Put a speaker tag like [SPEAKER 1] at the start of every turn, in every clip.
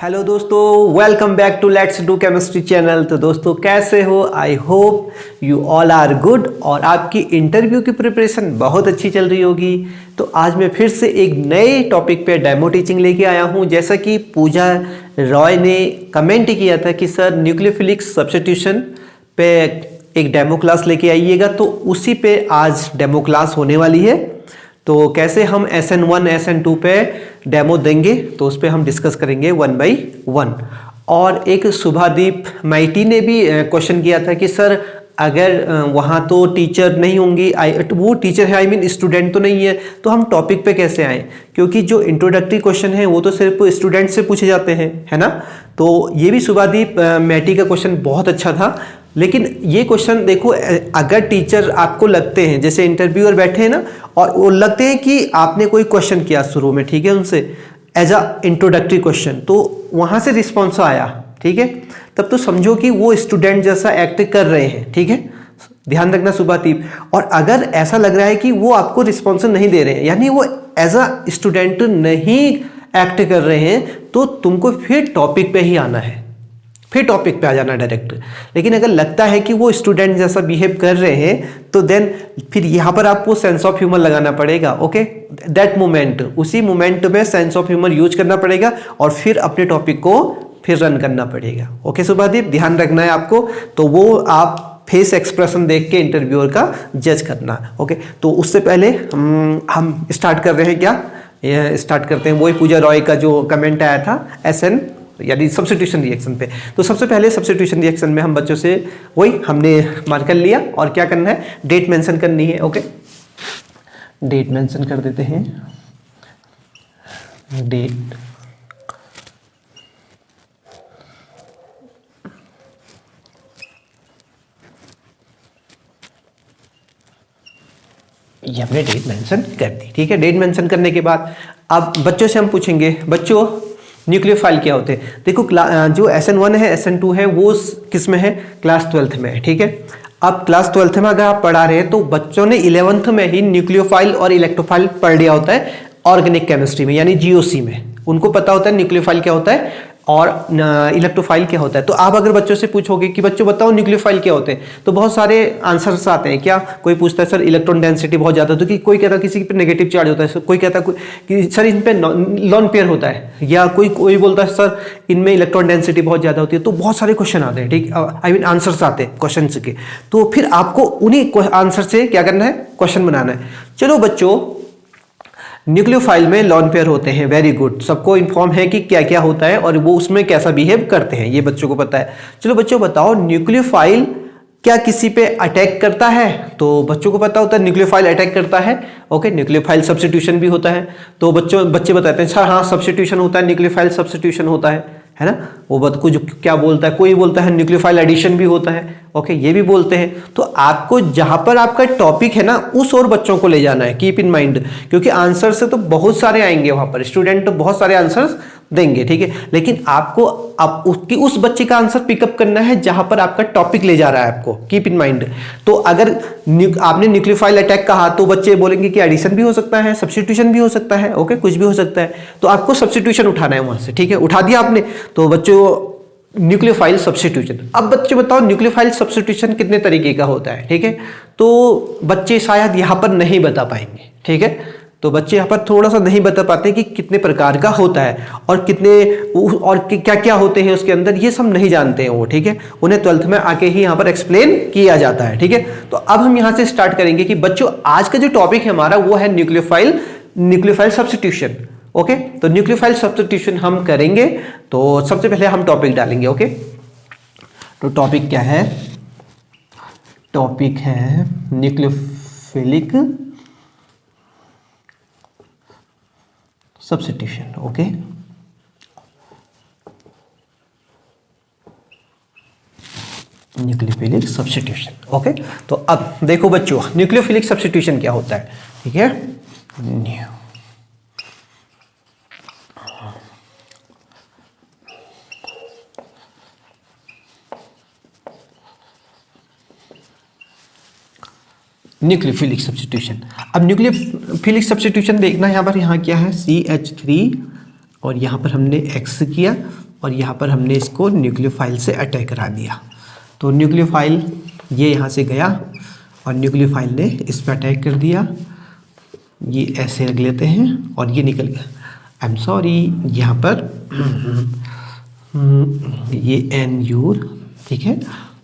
[SPEAKER 1] Hello दोस्तों, welcome back to let's do chemistry channel. तो दोस्तों कैसे हो? I hope you all are good और आपकी इंटरव्यू की प्रिपरेशन बहुत अच्छी चल रही होगी। तो आज मैं फिर से एक नए टॉपिक पे डेमो टीचिंग लेके आया हूँ। जैसा कि पूजा रॉय ने कमेंट किया था कि सर न्यूक्लियोफिलिक सब्स्टिट्यूशन पे एक डेमो क्लास लेके आइएगा, तो उसी पे आज डेमो क्लास होने वाली है। तो कैसे हम SN1 SN2 पे डेमो देंगे तो उस पर हम डिस्कस करेंगे 1 बाई 1। और एक शुभादीप माइटी ने भी क्वेश्चन किया था कि सर अगर वहाँ तो टीचर नहीं होंगी, वो टीचर है, आई मीन स्टूडेंट तो नहीं है, तो हम टॉपिक पे कैसे आएँ? क्योंकि जो इंट्रोडक्टरी क्वेश्चन है वो तो सिर्फ स्टूडेंट से पूछे जाते हैं, है ना। तो ये भी शुभादीप मैटी का क्वेश्चन बहुत अच्छा था। लेकिन ये क्वेश्चन देखो, अगर टीचर आपको लगते हैं, जैसे इंटरव्यूअर बैठे हैं ना, और वो लगते हैं कि आपने कोई क्वेश्चन किया शुरू में, ठीक है, उनसे एज अ इंट्रोडक्टरी क्वेश्चन, तो वहाँ से रिस्पॉन्स आया, ठीक है, तब तो समझो कि वो स्टूडेंट जैसा एक्ट कर रहे हैं, ठीक है। ध्यान रखना शुभादीप। और अगर ऐसा लग रहा है कि वो आपको रिस्पॉन्स नहीं दे रहे हैं, यानी वो एज अ स्टूडेंट नहीं एक्ट कर रहे हैं, तो तुमको फिर टॉपिक पे ही आना है, फिर टॉपिक पे आ जाना डायरेक्ट। लेकिन अगर लगता है कि वो स्टूडेंट जैसा बिहेव कर रहे हैं, तो देन फिर यहाँ पर आपको सेंस ऑफ ह्यूमर लगाना पड़ेगा। ओके, दैट मोमेंट, उसी मोमेंट में सेंस ऑफ ह्यूमर यूज करना पड़ेगा और फिर अपने टॉपिक को फिर रन करना पड़ेगा। ओके शुभादीप, ध्यान रखना है आपको। तो वो आप फेस एक्सप्रेशन देख के इंटरव्यूअर का जज करना। ओके, तो उससे पहले हम स्टार्ट कर रहे हैं क्या? स्टार्ट करते हैं वही पूजा रॉय का जो कमेंट आया था SN यानी सब्स्टिट्यूशन रिएक्शन पे। तो सबसे पहले सब्स्टिट्यूशन रिएक्शन में हम बच्चों से वही हमने मार्क कर लिया, और क्या करना है, डेट मेंशन करनी है। ओके, डेट मेंशन कर देते हैं, डेट ये हमने डेट मेंशन कर दी, ठीक है। डेट मेंशन करने के बाद अब बच्चों से हम पूछेंगे, बच्चों न्यूक्लियोफाइल क्या होते हैं? देखो जो SN1 है SN2 है वो किस में है? क्लास 12th में है, ठीक है। अब क्लास 12th में अगर आप पढ़ा रहे हैं तो बच्चों ने 11th में ही न्यूक्लियोफाइल और इलेक्ट्रोफाइल पढ़ लिया होता है ऑर्गेनिक केमिस्ट्री में, यानी GOC में। उनको पता होता है न्यूक्लियोफाइल क्या होता है और इलेक्ट्रोफाइल क्या होता है। तो आप अगर बच्चों से पूछोगे कि बच्चों बताओ न्यूक्लियोफाइल क्या होते हैं, तो बहुत सारे आंसर्स आते हैं। क्या कोई पूछता है सर इलेक्ट्रॉन डेंसिटी बहुत ज़्यादा, तो कि कोई कहता है किसी पे नेगेटिव चार्ज होता है, कोई कहता है कि सर इन पे लॉन पेयर होता है, या कोई बोलता है सर इनमें इलेक्ट्रॉन डेंसिटी बहुत ज़्यादा होती है। तो बहुत सारे क्वेश्चन आते हैं, ठीक, आई मीन आंसर्स आते हैं क्वेश्चन के। तो फिर आपको उन्हीं आंसर से क्या करना है, क्वेश्चन बनाना है। चलो बच्चों, न्यूक्लियोफाइल में लॉन पेयर होते हैं, वेरी गुड, सबको इन्फॉर्म है कि क्या क्या होता है और वो उसमें कैसा बिहेव करते हैं, ये बच्चों को पता है। चलो बच्चों बताओ, न्यूक्लियोफाइल क्या किसी पे अटैक करता है? तो बच्चों को पता होता है न्यूक्लियोफाइल अटैक करता है। ओके, न्यूक्लियोफाइल सब्स्टिट्यूशन भी होता है। तो बच्चे बताते हैं सर हाँ सब्स्टिट्यूशन होता है, न्यूक्लियोफाइल सब्स्टिट्यूशन होता है ना। वो कुछ क्या बोलता है, कोई बोलता है न्यूक्लियोफाइल एडिशन भी होता है। ओके, ये भी बोलते हैं। तो आपको जहां पर आपका टॉपिक है ना, उस और बच्चों को ले जाना है, कीप इन माइंड, क्योंकि आंसर से तो बहुत सारे आएंगे वहां पर, स्टूडेंट तो बहुत सारे आंसर्स देंगे, ठीक है। लेकिन आपको अब उस बच्चे का आंसर पिकअप करना है जहां पर आपका टॉपिक ले जा रहा है, आपको कीप इन माइंड। तो अगर आपने न्यूक्लियोफाइल अटैक कहा तो बच्चे बोलेंगे कि एडिशन भी हो सकता है, सब्स्टिट्यूशन भी हो सकता है, ओके, कुछ भी हो सकता है। तो आपको सब्स्टिट्यूशन उठाना है वहां से, ठीक है, उठा दिया आपने। तो बच्चों न्यूक्लियोफाइल सब्स्टिट्यूशन, अब बच्चे बताओ न्यूक्लियोफाइल सब्स्टिट्यूशन कितने तरीके का होता है, ठीक है। तो बच्चे शायद यहाँ पर नहीं बता पाएंगे, ठीक है। तो बच्चे यहाँ पर थोड़ा सा नहीं बता पाते कि कितने प्रकार का होता है और क्या क्या होते हैं उसके अंदर, ये सब नहीं जानते हैं वो, ठीक है। उन्हें 12th में आके ही यहाँ पर एक्सप्लेन किया जाता है, ठीक है। तो अब हम यहाँ से स्टार्ट करेंगे कि बच्चों आज का जो टॉपिक है हमारा वो है न्यूक्लियोफाइल सब्स्टिट्यूशन। ओके, तो न्यूक्लियोफाइल सब्स्टिट्यूशन हम करेंगे। तो सबसे पहले हम टॉपिक डालेंगे। ओके, तो टॉपिक क्या है? टॉपिक है nucleophilic substitution. Okay, nucleophilic substitution. Okay, तो अब देखो बच्चों, न्यूक्लियोफिलिक सब्स्टिट्यूशन क्या होता है, ठीक है। Nucleophilic substitution. अब न्यूक्लियोफिलिक सब्स्टिट्यूशन देखना, यहाँ पर क्या है, CH3 और यहाँ पर हमने X किया और यहाँ पर हमने इसको न्यूक्लियोफाइल से अटैक करा दिया। तो न्यूक्लियोफाइल ये यहाँ से गया और न्यूक्लियोफाइल ने इस पर अटैक कर दिया, ये ऐसे रख लेते हैं और ये निकल गया। आई एम सॉरी, यहाँ पर ये NU, ठीक है,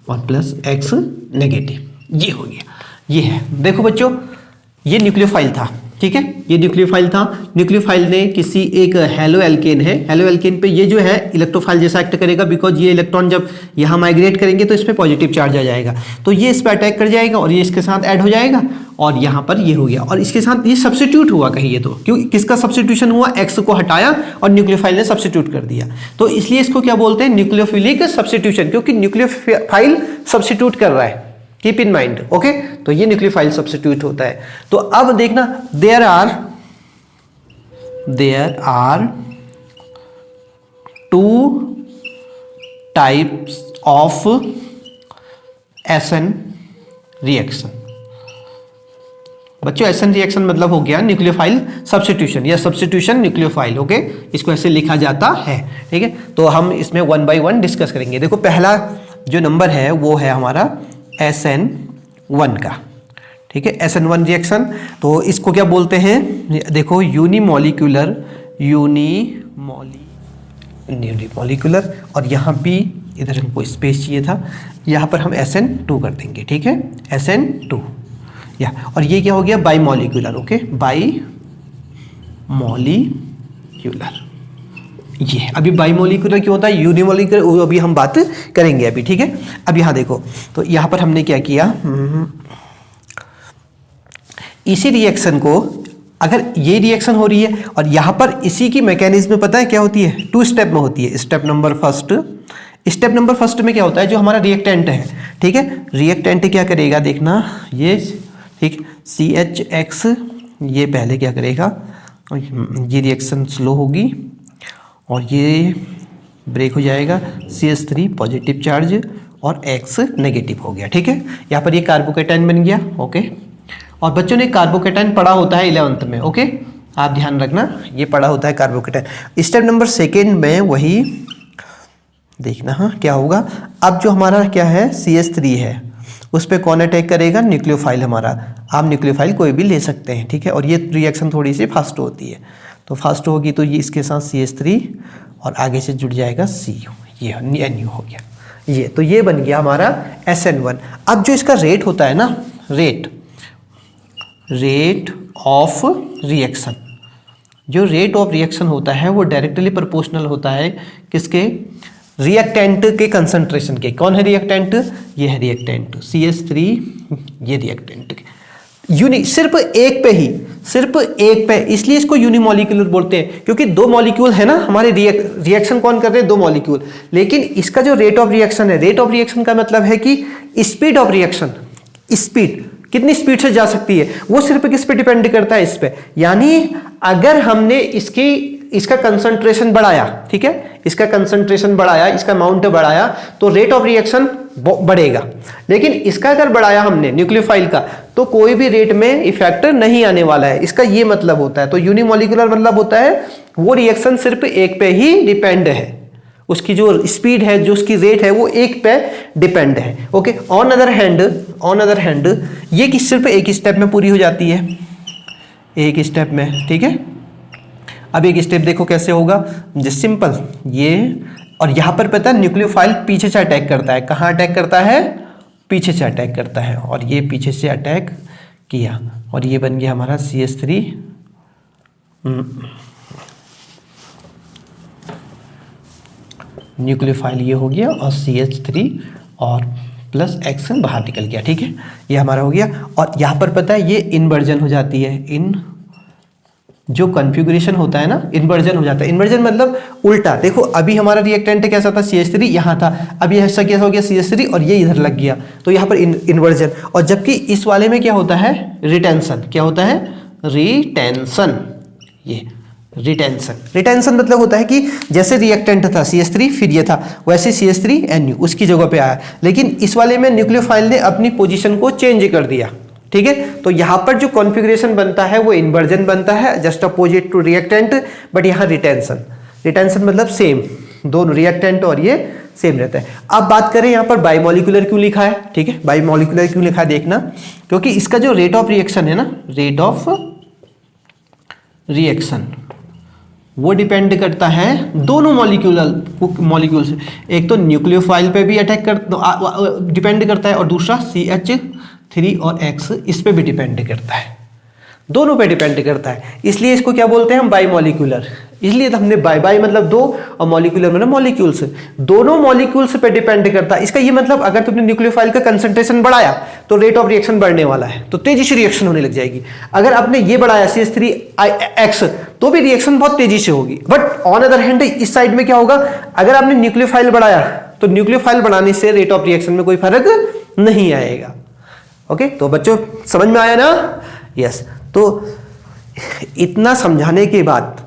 [SPEAKER 1] और प्लस X नेगेटिव, ये हो गया। ये है, देखो बच्चों, ये न्यूक्लियोफाइल था, ठीक है, ये न्यूक्लियोफाइल था। न्यूक्लियोफाइल ने किसी एक हेलो एल्केन है, हेलो एल्केन पे ये जो है इलेक्ट्रोफाइल जैसा एक्ट करेगा, बिकॉज ये इलेक्ट्रॉन जब यहाँ माइग्रेट करेंगे तो इस पर पॉजिटिव चार्ज आ जाएगा, तो ये इस पर अटैक कर जाएगा और ये इसके साथ ऐड हो जाएगा और यहाँ पर ये हो गया। और इसके साथ ये सब्स्टिट्यूट हुआ कहीं, ये तो क्यों किसका सब्स्टिट्यूशन हुआ, एक्स को हटाया और न्यूक्लियोफाइल ने सब्स्टिट्यूट कर दिया, तो इसलिए इसको क्या बोलते हैं, न्यूक्लियोफिलिक सब्स्टिट्यूशन, क्योंकि न्यूक्लियोफाइल सब्स्टिट्यूट कर रहा है, कीप इन माइंड, ओके। तो ये न्यूक्लियोफाइल सब्स्टिट्यूट होता है। तो अब देखना, there are 2 types of SN reaction. बच्चों SN रिएक्शन मतलब हो गया न्यूक्लियोफाइल सब्स्टिट्यूशन या सब्स्टिट्यूशन न्यूक्लियोफाइल, ओके, इसको ऐसे लिखा जाता है, ठीक है। तो हम इसमें 1 by 1 डिस्कस करेंगे। देखो पहला जो नंबर है वो है हमारा SN1 का, ठीक है, SN1 रिएक्शन। तो इसको क्या बोलते हैं, देखो यूनिमोलिकुलर, और यहाँ भी इधर हमको स्पेस चाहिए था, यहाँ पर हम SN2 कर देंगे, ठीक है, SN2 या, और ये क्या हो गया, बाईमोलिकुलर, ओके, बाईमोलिकुलर। ये अभी बाईमोलिकुलर क्यों होता है, यूनिमोलिकुलर वो अभी हम बात करेंगे अभी, ठीक है। अब यहाँ देखो, तो यहाँ पर हमने क्या किया, इसी रिएक्शन को, अगर ये रिएक्शन हो रही है और यहाँ पर इसी की मैकेनिज्म पता है क्या होती है, 2 स्टेप में होती है। स्टेप नंबर फर्स्ट में क्या होता है, जो हमारा रिएक्टेंट है, ठीक है, रिएक्टेंट क्या करेगा, देखना ये, ठीक, CHX ये पहले क्या करेगा, ये रिएक्शन स्लो होगी और ये ब्रेक हो जाएगा, CH3 पॉजिटिव चार्ज और X नेगेटिव हो गया, ठीक है। यहाँ पर ये कार्बोकेटाइन बन गया, ओके। और बच्चों ने कार्बोकेटाइन पढ़ा होता है 11th में, ओके, आप ध्यान रखना, ये पढ़ा होता है कार्बोकेटाइन। स्टेप नंबर 2 में वही देखना, हाँ क्या होगा, अब जो हमारा क्या है CH3 है, उस पर कौन अटैक करेगा, न्यूक्लियोफाइल हमारा। आप न्यूक्लियोफाइल कोई भी ले सकते हैं, ठीक है, और ये रिएक्शन थोड़ी सी फास्ट होती है, तो फास्ट होगी तो ये इसके साथ CH3 और आगे से जुड़ जाएगा CU, ये NU हो गया, ये तो ये बन गया हमारा SN1। अब जो इसका रेट होता है ना, रेट ऑफ रिएक्शन, जो रेट ऑफ रिएक्शन होता है वो डायरेक्टली प्रोपोर्शनल होता है किसके, रिएक्टेंट के कंसंट्रेशन के। कौन है रिएक्टेंट, ये है रिएक्टेंट CH3, ये रिएक्टेंट सिर्फ एक पे, इसलिए इसको यूनिमोलिकुलर बोलते हैं, क्योंकि 2 मॉलिक्यूल है ना हमारे, रिएक्शन कौन कर रहे हैं, 2 मॉलिक्यूल, लेकिन इसका जो रेट ऑफ रिएक्शन है, रेट ऑफ रिएक्शन का मतलब है कि स्पीड ऑफ रिएक्शन, स्पीड कितनी स्पीड से जा सकती है, वो सिर्फ किस पे डिपेंड करता है, इस पे। यानी अगर हमने इसका कंसंट्रेशन बढ़ाया, ठीक है, इसका कंसंट्रेशन बढ़ाया, इसका अमाउंट बढ़ाया, तो रेट ऑफ रिएक्शन बढ़ेगा। लेकिन इसका अगर बढ़ाया हमने न्यूक्लियोफाइल का, तो कोई भी रेट में इफेक्ट नहीं आने वाला है, इसका ये मतलब होता है। तो यूनिमोलिकुलर मतलब होता है वो रिएक्शन सिर्फ एक पे ही डिपेंड है, उसकी जो स्पीड है, जो उसकी रेट है, वो एक पे डिपेंड है, ओके। ऑन अदर हैंड ये कि सिर्फ एक स्टेप में पूरी हो जाती है, एक स्टेप में, ठीक है। अब एक स्टेप देखो कैसे होगा, जस्ट सिंपल ये, और यहाँ पर पता है न्यूक्लियोफाइल पीछे से अटैक करता है, कहाँ अटैक करता है, पीछे से अटैक करता है, और ये पीछे से अटैक किया और ये बन गया हमारा CH3, न्यूक्लियोफाइल ये हो गया और CH3 और प्लस X बाहर निकल गया, ठीक है, ये हमारा हो गया। और यहाँ पर पता है ये इन्वर्जन हो जाती है, जो कॉन्फ़िगरेशन होता है ना, इन्वर्जन हो जाता है। इन्वर्जन मतलब उल्टा, देखो अभी हमारा रिएक्टेंट कैसा था, CH3 यहाँ था, अब ये ऐसा कैसा हो गया CH3 और ये इधर लग गया, तो यहाँ पर इन्वर्जन। और जबकि इस वाले में क्या होता है, रिटेंशन, क्या होता है, रिटेंशन, ये रिटेंशन मतलब होता है कि जैसे रिएक्टेंट था CH3 फिर ये था, वैसे CH3 NU उसकी जगह पे आया, लेकिन इस वाले में न्यूक्लियोफाइल ने अपनी पोजीशन को चेंज कर दिया, ठीक है। तो यहाँ पर जो कॉन्फ़िगरेशन बनता है वो इन्वर्जन बनता है, just opposite to reactant, but यहाँ रिटेंशन मतलब सेम, दोनों रिएक्टेंट और ये सेम रहता है। अब बात करें यहाँ पर बाइमोलिकुलर क्यों लिखा है, ठीक है, बाइमोलिकुलर क्यों लिखा है देखना, क्योंकि इसका जो रेट ऑफ रिएक्शन है ना, रेट ऑफ रिएक्शन वो डिपेंड करता है दोनों मॉलिक्यूल से। एक तो न्यूक्लियोफाइल पे भी अटैक डिपेंड करता है और दूसरा CH3 और X इस पे भी डिपेंड करता है, दोनों पे डिपेंड करता है। इसलिए इसको क्या बोलते हैं हम, बाइमोलिकुलर। इसलिए तो हमने बाई मतलब दो और मॉलिक्यूलर मतलब मॉलिक्यूल्स, दोनों मॉलिक्यूल्स पे डिपेंड करता है। इसका ये मतलब अगर तुमने न्यूक्लियोफाइल का कंसंट्रेशन बढ़ाया तो रेट ऑफ रिएक्शन बढ़ने वाला है, तो तेजी से रिएक्शन होने लग जाएगी। अगर आपने ये बढ़ाया CH3X तो भी रिएक्शन बहुत तेजी से होगी। बट ऑन अदर हैंड इस साइड में क्या होगा, अगर आपने न्यूक्लियोफाइल बढ़ाया तो न्यूक्लियोफाइल बढ़ाने से रेट ऑफ रिएक्शन में कोई फर्क नहीं आएगा। ओके, तो बच्चों समझ में आया ना? यस। तो इतना समझाने के बाद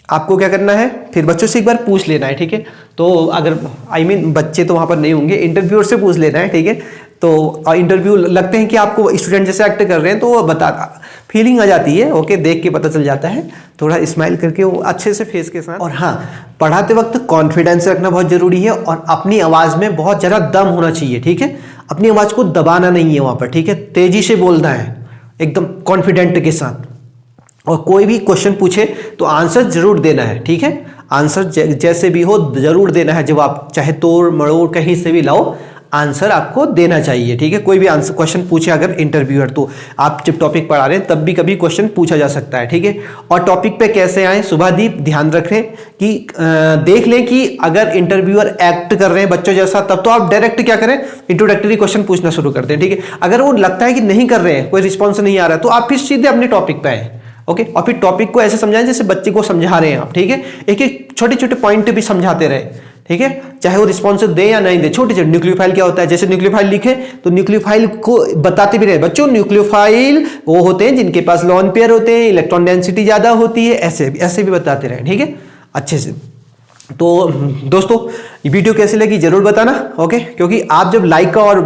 [SPEAKER 1] आपको क्या करना है, फिर बच्चों से एक बार पूछ लेना है, ठीक है। तो अगर बच्चे तो वहां पर नहीं होंगे, इंटरव्यूअर से पूछ लेना है, ठीक है। तो इंटरव्यू लगते हैं कि आपको स्टूडेंट जैसे एक्ट कर रहे हैं तो वो फीलिंग आ जाती है, ओके, देख के पता चल जाता है, थोड़ा स्माइल करके वो अच्छे से फेस के साथ। और हाँ, पढ़ाते वक्त कॉन्फिडेंस रखना बहुत जरूरी है और अपनी आवाज में बहुत ज्यादा दम होना चाहिए, ठीक है। अपनी आवाज को दबाना नहीं है वहां पर, ठीक है, तेजी से बोलना है एकदम कॉन्फिडेंट के साथ। और कोई भी क्वेश्चन पूछे तो आंसर जरूर देना है, ठीक है। आंसर जैसे भी हो जरूर देना है, जवाब चाहे तोड़ मरोड़ कहीं से भी लाओ, आंसर आपको देना चाहिए, ठीक है। कोई भी आंसर क्वेश्चन पूछे अगर इंटरव्यूअर, तो आप जब टॉपिक पढ़ा रहे हैं तब भी कभी क्वेश्चन पूछा जा सकता है, ठीक है। और टॉपिक पे कैसे आए, शुभादीप ध्यान रखें कि देख लें कि अगर इंटरव्यूअर एक्ट कर रहे हैं बच्चों जैसा, तब तो आप डायरेक्ट क्या करें, इंट्रोडक्टरी क्वेश्चन पूछना शुरू कर दें, ठीक है। अगर वो लगता है कि नहीं कर रहे हैं, कोई रिस्पॉन्स नहीं आ रहा है, तो आप फिर सीधे अपने टॉपिक पे आए, ओके। और फिर टॉपिक को ऐसे समझाएं जैसे बच्चे को समझा रहे हैं आप, ठीक है। एक एक छोटे छोटे पॉइंट भी समझाते रहे, ठीक है, चाहे वो रिस्पॉन्स दे या नहीं दे। छोटे छोटे न्यूक्लियोफाइल क्या होता है, जैसे न्यूक्लियोफाइल लिखे तो न्यूक्लियोफाइल को बताते भी रहे बच्चों। न्यूक्लियोफाइल वो होते हैं जिनके पास लोन पेयर होते हैं, इलेक्ट्रॉन डेंसिटी ज्यादा होती है, ऐसे भी बताते रहे, ठीक है, अच्छे से। तो दोस्तों ये वीडियो कैसी लगी जरूर बताना, ओके, क्योंकि आप जब लाइक और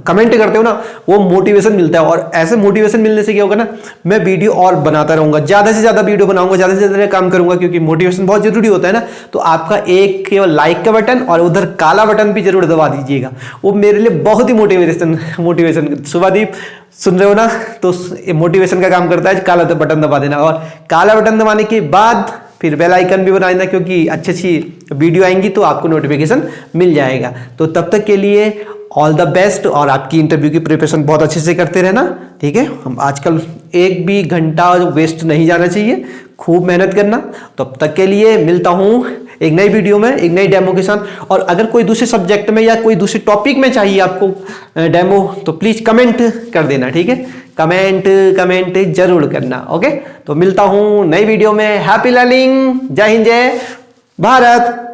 [SPEAKER 1] कमेंट करते हो ना, वो मोटिवेशन मिलता है। और ऐसे मोटिवेशन मिलने से क्या होगा ना, मैं वीडियो और बनाता रहूंगा, ज्यादा से ज्यादा वीडियो बनाऊंगा, ज्यादा से ज्यादा काम करूंगा, क्योंकि मोटिवेशन बहुत जरूरी होता है ना। तो आपका एक केवल लाइक का बटन और उधर काला बटन भी जरूर दबा दीजिएगा, वो मेरे लिए बहुत ही मोटिवेशन। शुभादीप सुन रहे हो ना, तो मोटिवेशन का काम करता है काला बटन दबा देना, और काला बटन दबाने के बाद फिर बेल आइकन भी बना देना, क्योंकि अच्छी अच्छी वीडियो आएंगी तो आपको नोटिफिकेशन मिल जाएगा। तो तब तक के लिए ऑल द बेस्ट, और आपकी इंटरव्यू की प्रिपरेशन बहुत अच्छे से करते रहना, ठीक है। हम आजकल एक भी घंटा वेस्ट नहीं जाना चाहिए, खूब मेहनत करना। तब तक के लिए मिलता हूँ एक नई वीडियो में, एक नई डेमो के साथ। और अगर कोई दूसरे सब्जेक्ट में या कोई दूसरे टॉपिक में चाहिए आपको डेमो, तो प्लीज कमेंट कर देना, ठीक है। कमेंट जरूर करना, ओके। तो मिलता हूं नई वीडियो में। हैप्पी लर्निंग, जय हिंद, जय भारत।